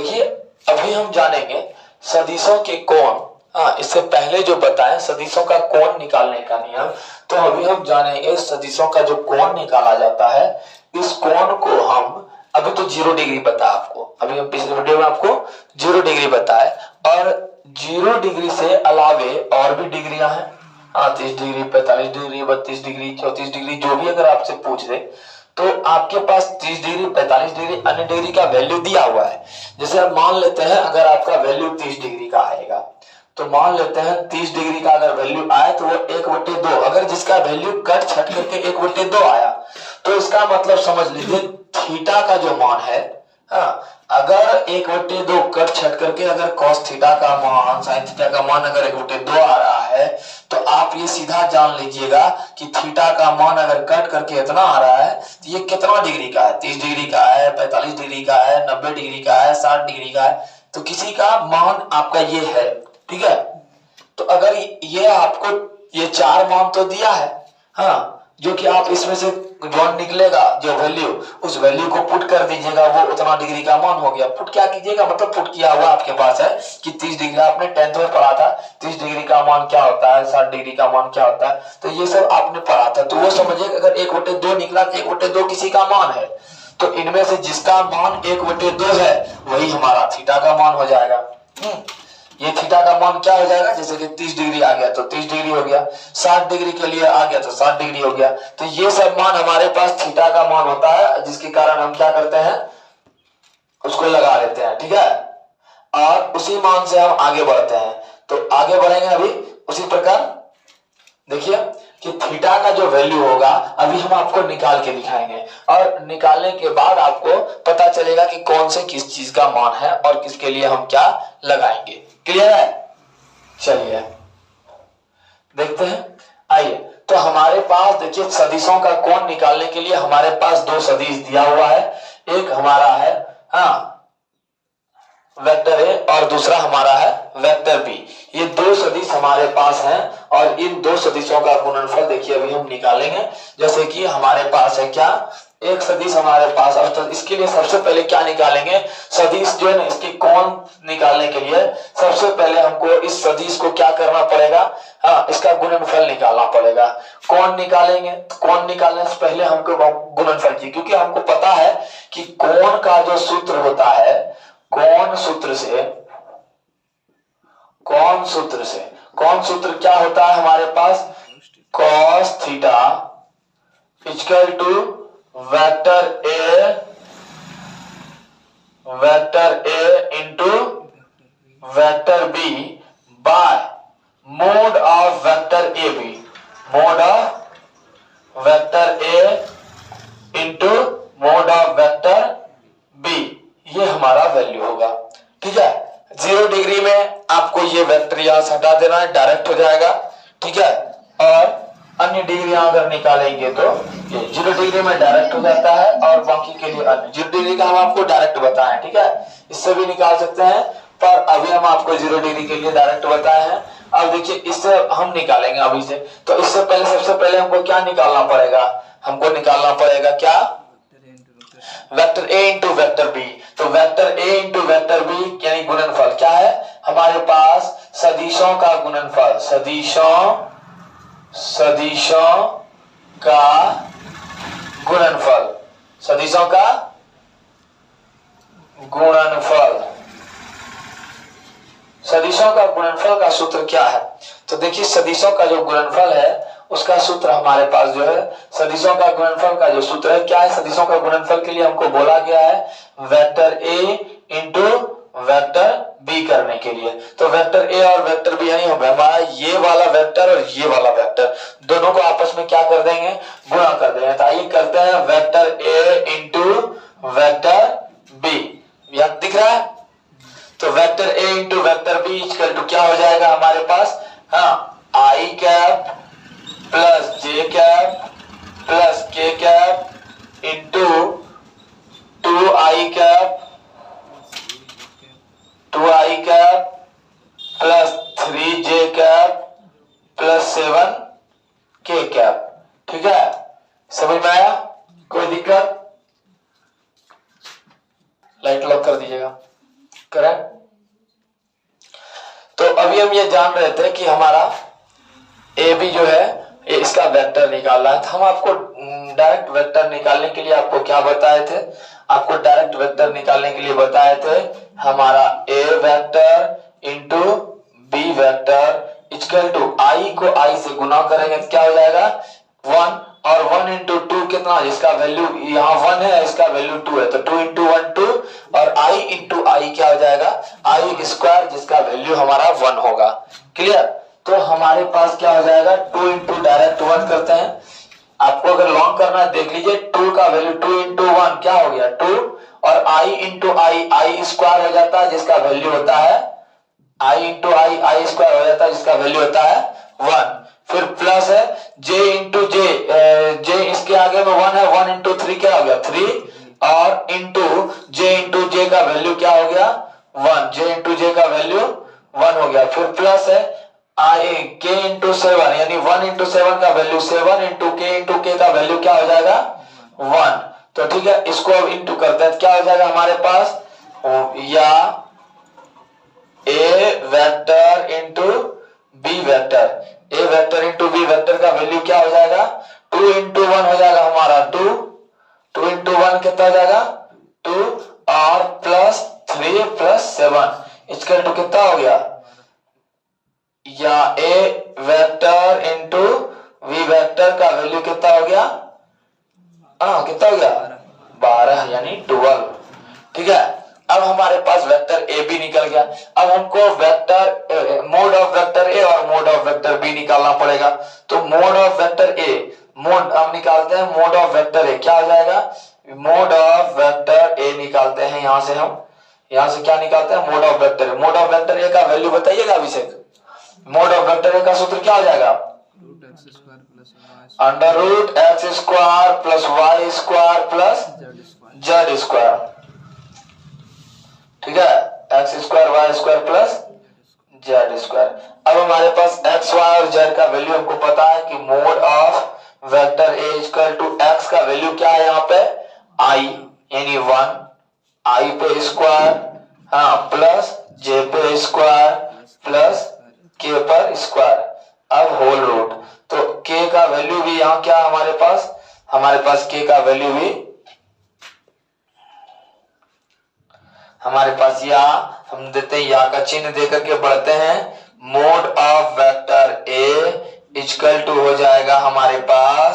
देखिए अभी हम जानेंगे सदिशों के कोण। हाँ, इससे पहले जो बताएं सदिशों का कोण निकालने का नियम, तो अभी हम जानेंगे सदिशों का जो कोण निकाला जाता है, इस कोण को हम अभी तो 0 डिग्री बता आपको, अभी हम पिछले वीडियो में आपको 0 डिग्री बताए, और 0 डिग्री से अलावे और भी डिग्रियां हैं। हाँ, 30 डिग्री, 45 डिग्री, 32 डिग्री, 34 डिग्री, जो भी अगर आपसे पूछ दे तो आपके पास 30 डिग्री, 45 डिग्री, अन्य डिग्री का वैल्यू दिया हुआ है। जैसे हम मान लेते हैं अगर आपका वैल्यू 30 डिग्री का आएगा, तो मान लेते हैं 30 डिग्री का अगर वैल्यू आए तो वो 1/2, अगर जिसका वैल्यू कट छट करके 1/2 आया, तो इसका मतलब समझ लीजिए थीटा का जो मान है, हाँ, अगर 1/2 कट छट करके अगर cos थीटा का मान, sin थीटा का मान अगर 1/2 आ रहा है, तो आप ये सीधा जान लीजिएगा कि थीटा का मान अगर कट करके इतना आ रहा है तो ये कितना डिग्री का है, 30 डिग्री का है, 45 डिग्री का है, 90 डिग्री का है, 60 डिग्री का है, तो किसी का मान आपका ये है। ठीक है, तो अगर ये आपको ये 4 मान तो दिया है, हाँ, जो कि आप इसमें से जो निकलेगा जो वैल्यू, उस वैल्यू को पुट कर दीजिएगा, वो उतना डिग्री का मान हो गया। पुट क्या कीजिएगा, मतलब पुट किया हुआ आपके पास है कि 30 डिग्री, आपने 10th में पढ़ा था 30 डिग्री का मान क्या होता है, 60 डिग्री का मान क्या होता है, तो ये सब आपने पढ़ा था। तो वो समझिए अगर 1/2 निकला, 1/2 किसी का मान है, तो इनमें से जिसका मान 1/2 है वही हमारा थीटा का मान हो जाएगा। ये थीटा का मान क्या हो जाएगा, जैसे कि 30 डिग्री आ गया तो 30 डिग्री हो गया, 60 डिग्री के लिए आ गया तो 60 डिग्री हो गया। तो ये सब मान हमारे पास थीटा का मान होता है, जिसके कारण हम क्या करते हैं, उसको लगा लेते हैं। ठीक है, और उसी मान से हम आगे बढ़ते हैं। तो आगे बढ़ेंगे अभी उसी प्रकार। देखिए कि थीटा का जो वैल्यू होगा अभी हम आपको निकाल के दिखाएंगे, और निकालने के बाद आपको पता चलेगा कि कौन से किस चीज का मान है और किसके लिए हम क्या लगाएंगे। क्लियर है? चलिए देखते हैं। आइए, तो हमारे पास देखिए सदिशों का कोण निकालने के लिए हमारे पास 2 सदिश दिया हुआ है। एक हमारा है, हाँ, वेक्टर ए, और दूसरा हमारा है वेक्टर बी। ये 2 सदिश हमारे पास हैं, और इन 2 सदिशों का गुणनफल देखिए अभी हम निकालेंगे। जैसे कि हमारे पास है क्या, एक सदिश हमारे पास, और तो इसके लिए सबसे पहले क्या निकालेंगे, सदिश जो है ना, इसकी कोण निकालने के लिए सबसे पहले हमको इस सदिश को क्या करना पड़ेगा, हाँ, इसका गुणनफल निकालना पड़ेगा। कोण निकालेंगे, कोण निकालने से पहले हमको गुणनफल चाहिए, क्योंकि हमको पता है कि कोण का जो सूत्र होता है, कौन सूत्र से, कौन सूत्र क्या होता है हमारे पास, cos theta equal to vector A into vector B by mod of vector A B, mod of vector A into mod of vector B, ये हमारा वैल्यू होगा। ठीक है, 0 डिग्री में आपको ये वेक्टर यहां से हटा देना है, डायरेक्ट हो जाएगा। ठीक है, और अन्य डिग्रियां अगर निकालेंगे तो ये 0 डिग्री में डायरेक्ट हो जाता है, और बाकी के लिए अन्य 0 डिग्री का हम आपको डायरेक्ट बताएं। ठीक है, इससे भी निकाल सकते हैं, पर अभी हम आपको 0 डिग्री के लिए डायरेक्ट बताए हैं। अब देखिए इससे हम निकालेंगे अभी से, तो इससे पहले सबसे पहले हमको क्या निकालना पड़ेगा, हमको निकालना पड़ेगा क्या, vector A into vector B. तो vector A into vector B यानी गुणनफल क्या है हमारे पास, सदिशों का गुणनफल, सदिशों का गुणनफल, सदिशों का गुणनफल। सदिशों का गुणनफल का सूत्र क्या है, तो देखिए सदिशों का जो गुणनफल है उसका सूत्र हमारे पास जो है, सदिशों का गुणनफल का जो सूत्र है क्या है, सदिशों का गुणनफल के लिए हमको बोला गया है vector A into vector B करने के लिए। तो वेक्टर ए और वेक्टर बी यानी हमारा ये वाला वेक्टर और ये वाला वेक्टर दोनों को आपस में क्या कर देंगे, गुणा कर देंगे। तो आइए करते हैं vector A into vector B, याद दिख रहा है। तो vector A into vector B equal to क्या हो जाएगा हमारे पास, हाँ, I cap plus J cap plus K cap into 2i cap plus 3j cap plus 7k cap. ठीक है, समझ में आया, कोई दिक्कत, लाइट लॉक कर दीजिएगा। करेक्ट। तो अभी हम ये जान रहे थे कि हमारा ए बी जो है ये इसका वेक्टर निकालना है। तो हम आपको डायरेक्ट वेक्टर निकालने के लिए आपको क्या बताए थे, आपको डायरेक्ट वेक्टर निकालने के लिए बताए थे हमारा A vector into B vector equal to I को आई से गुना करेंगे तो क्या हो जाएगा 1, और 1 इंटू 2 कितना, जिसका वैल्यू यहाँ 1 है इसका वैल्यू 2 है, तो 2 इंटू 1 2, और आई इंटू आई क्या हो जाएगा आई स्क्वायर जिसका वैल्यू हमारा 1 होगा। क्लियर। तो हमारे पास क्या हो जाएगा 2 इंटू डायरेक्ट 1 करते हैं। आपको अगर लॉन्ग करना है देख लीजिए 2 का वैल्यू 2 इंटू 1 क्या हो गया 2, और आई इंटू आई स्क्वायर हो जाता है जिसका वैल्यू होता है आई इंटू आई स्क्वायर हो जाता है जिसका वैल्यू होता है 1। फिर प्लस है j इंटू जे इसके आगे में 1 है, 1 इंटू 3 क्या हो गया 3, और इंटू जे का वैल्यू क्या हो गया 1, j इंटू जे का वैल्यू 1 हो गया। फिर प्लस है आई के इंटू 7 यानी 1 इंटू 7 का वैल्यू 7 इंटू के का वैल्यू क्या हो जाएगा 1। तो ठीक है, इसको अब इंटू करते हैं क्या हो जाएगा हमारे पास, या ए वेक्टर इंटू बी वेक्टर, ए वेक्टर इंटू बी वेक्टर का वैल्यू क्या हो जाएगा 2 इंटू 1 हो जाएगा हमारा 2 इंटू 1 कितना हो जाएगा 2, और प्लस 3 प्लस 7 इसका टू कितना हो गया, या ए वेक्टर इंटू वी वेक्टर का वैल्यू कितना हो गया, कितना हो गया 12 यानी 12। ठीक है, अब हमारे पास वेक्टर ए बी निकल गया। अब हमको वेक्टर मोड ऑफ वेक्टर ए और मोड ऑफ वेक्टर बी निकालना पड़ेगा। तो mode of vector A, mode हम निकालते हैं मोड ऑफ वेक्टर ए क्या हो जाएगा, मोड ऑफ वेक्टर ए निकालते हैं। यहां से क्या निकालते हैं mod of vector A. Mod of vector A का वैल्यू बताइएगा Abhishek. Mod of vector A का सूत्र क्या हो जाएगा under root X square plus Y square plus Z square. ठीक है, X square Y square plus Z square. अब हमारे पास एक्स वाई और जेड का वैल्यू हमको पता है कि mod of vector A equal to X का वैल्यू क्या है यहाँ पे आई यानी 1, आई पे स्क्वायर प्लस जे पे स्क्वायर प्लस के पर स्क्वायर, अब होल रूट। तो के का वैल्यू भी यहाँ क्या हमारे पास के का वैल्यू भी हमारे पास या हम देते हैं या का चिन्ह देकर के बढ़ते हैं। Mod of vector A equal to हो जाएगा हमारे पास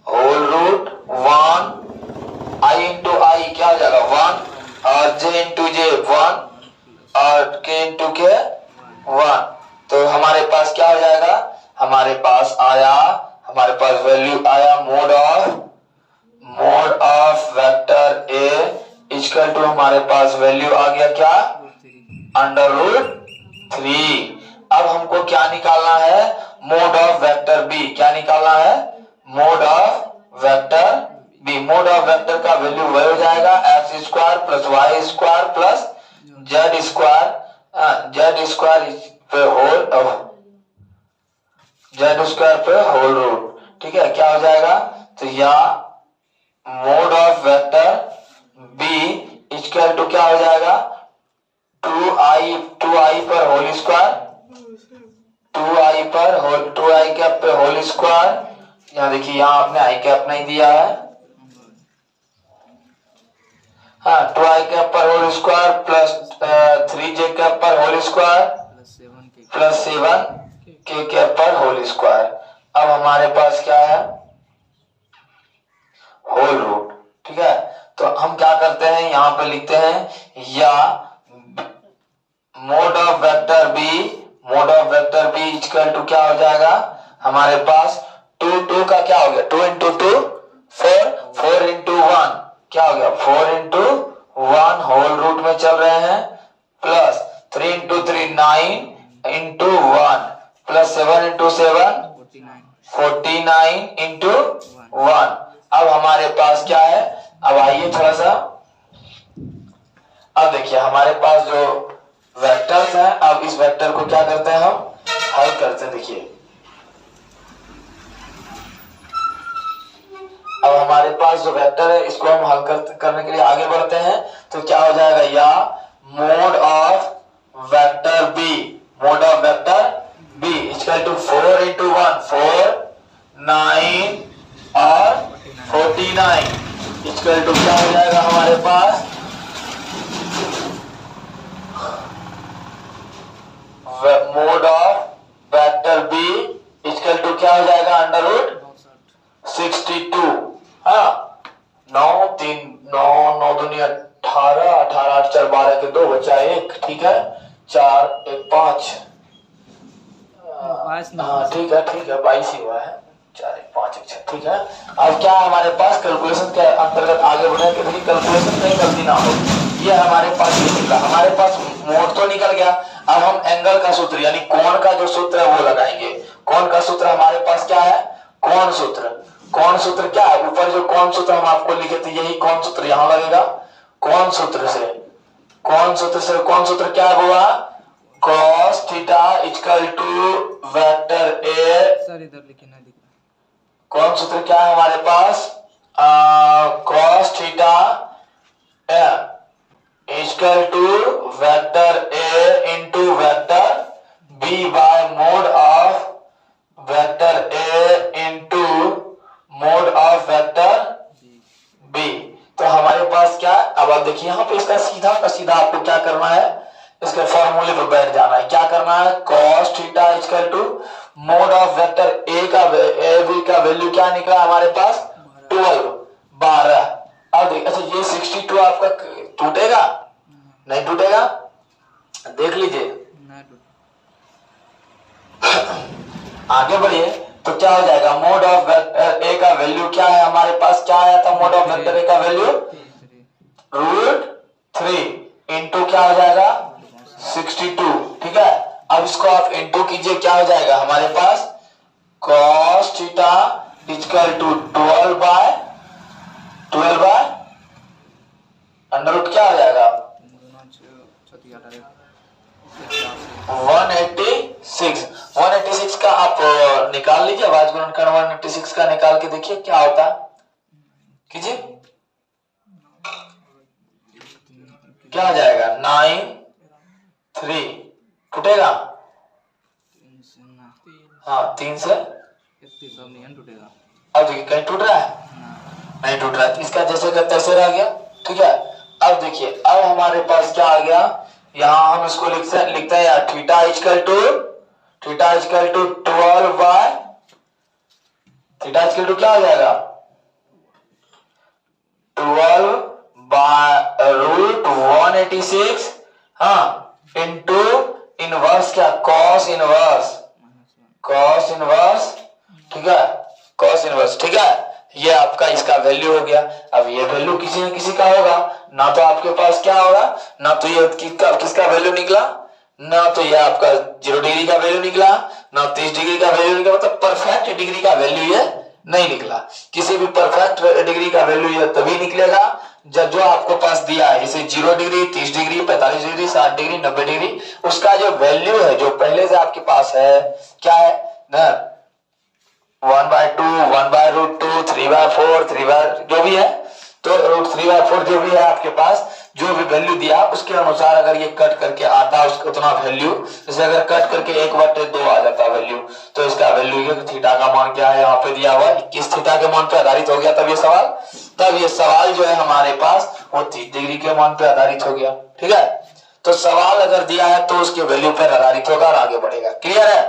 whole root 1 I into I क्या हो जाएगा 1, और जे इंटू जे 1, और के इंटू के 1। तो हमारे पास क्या हो जाएगा, हमारे पास वैल्यू आया mod of vector A equal to हमारे पास वैल्यू आ गया क्या अंडर रूट 3। अब हमको क्या निकालना है मोड ऑफ वेक्टर बी, क्या निकालना है mod of vector B. Mod of vector का वैल्यू वही हो जाएगा X square plus Y square plus Z square पे होल रूट। ठीक है, क्या हो जाएगा तो या mod of vector B equal to क्या हो जाएगा 2i पर होल स्क्वायर 2i कैप पे होल स्क्वायर। यहाँ देखिए यहाँ आपने आई कैप नहीं दिया है, 2i कैप पर whole square plus 3j cap पर whole square plus 7k cap पर होल स्क्वायर। अब हमारे पास क्या है होल रूट। ठीक है, तो हम क्या करते हैं यहाँ पे लिखते हैं या mod of vector B equal to क्या हो जाएगा हमारे पास 2 का क्या हो गया 2 इंटू 2 4 इंटू 1 क्या हो गया 4 इंटू 1 होल रूट में चल रहे हैं plus 3 into 3 9 into 1 plus 7 into 7 49 into 1। अब हमारे पास क्या है, अब आइए थोड़ा सा, अब देखिए हमारे पास जो वेक्टर्स हैं, अब इस वेक्टर को क्या करते हैं हम हल करते हैं। देखिए अब हमारे पास जो वेक्टर है इसको हम हल करने के लिए आगे बढ़ते हैं। तो क्या हो जाएगा या mod of vector B, mod of vector B equal to 4 into 1 4, 9 और 49 इक्वल टू क्या हो जाएगा हमारे पास, mod of vector B equal to क्या हो जाएगा, अंडर रूट 62। हाँ 9 3 9 9 दुनिया 18 18 8 4 12 के 2 बचा 1, ठीक है 4 1 5, हाँ ठीक है 22 ही हुआ है, 4 1 5 1 6, ठीक है। अब क्या है हमारे पास, कैलकुलेशन के अंतर्गत आगे बढ़े कि देखिए कैलकुलेशन कहीं गलती ना हो, ये हमारे पास ये निकला, हमारे पास मोड तो निकल गया। अब हम एंगल का सूत्र यानी कोण का जो सूत्र है वो लगाएंगे। कोण का सूत्र हमारे पास क्या है, कोण सूत्र। कोण सूत्र क्या है, ऊपर जो कोण सूत्र हम आपको लिखे थे यही कोण सूत्र यहाँ लगेगा। कोण सूत्र से कोण सूत्र क्या हुआ, cos theta equal to vector A, sir इधर लिखे ना दिख रहा। कोण सूत्र क्या है हमारे पास, cos theta equal to vector A into vector B by mod of vector A into mod of vector B. तो हमारे पास क्या, अब आप देखिए यहाँ पे इसका सीधा का सीधा आपको क्या करना है, इसके फॉर्मूले पर बैठ जाना है। क्या करना है, cos theta equal to mod of vector A का ए बी का वैल्यू क्या निकला हमारे पास 12। अब देखिए, अच्छा ये 62 आपका टूटेगा, नहीं टूटेगा, देख लीजिए आगे बढ़िए। तो क्या हो जाएगा, मोड ऑफ वेक्टर ए का वैल्यू क्या है हमारे पास, क्या आया था मोड ऑफ वेक्टर ए का वैल्यू √3 इंटू क्या हो जाएगा 62, ठीक है। अब इसको आप इंटू कीजिए, क्या हो जाएगा हमारे पास cos theta equal to 12 by under root क्या हो जाएगा 186 का आप निकाल लीजिए, आवाज गुणनखंड 186 का निकाल के देखिए क्या होता है, कीजिए क्या हो जाएगा 9 3 टूटेगा, हाँ 3 से टूटेगा। अब देखिए कहीं टूट रहा है, नहीं टूट रहा है, इसका जैसे का तैसे रह गया, ठीक है। अब देखिए अब हमारे पास क्या आ गया, यहाँ हम इसको लिखते हैं यार theta equal to 12 by theta equal to क्या हो जाएगा 12 बाय रूट 186, हाँ इंटू इनवर्स क्या cos इनवर्स, ठीक है cos इनवर्स, ठीक है। ये आपका इसका वैल्यू हो गया। अब ये वैल्यू किसी न किसी का होगा, ना तो आपके पास क्या होगा, ना तो ये किसका वैल्यू निकला, ना तो ये आपका 0 डिग्री का वैल्यू निकला, ना 30 डिग्री का वैल्यू निकला, मतलब परफेक्ट डिग्री का वैल्यू ये नहीं निकला। किसी भी परफेक्ट डिग्री का वैल्यू ये तभी निकलेगा जब जो आपको पास दिया है, जैसे 0 degree 30 degree 45 degree 60 degree 90 degree, उसका जो वैल्यू है जो पहले से आपके पास है क्या है ना 1/2 1/√2 3/4 3 जो भी है, तो √3/4 जो भी है आपके पास, जो भी वैल्यू दिया उसके अनुसार अगर ये कट करके आता है उसका उतना वैल्यू, जैसे अगर कट करके 1/2 आ जाता है वैल्यू, तो इसका वैल्यू ये थीटा का मान क्या है यहाँ पे दिया हुआ 21 थीटा के मान पे आधारित हो गया। तब ये सवाल जो है हमारे पास वो 30 डिग्री के मान पे आधारित हो गया, ठीक है। तो सवाल अगर दिया है तो उसके वैल्यू पर आधारित होगा और आगे बढ़ेगा। क्लियर है,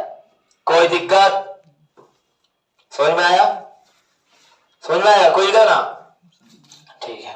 कोई दिक्कत, समझ में आया कोई ना, ठीक है।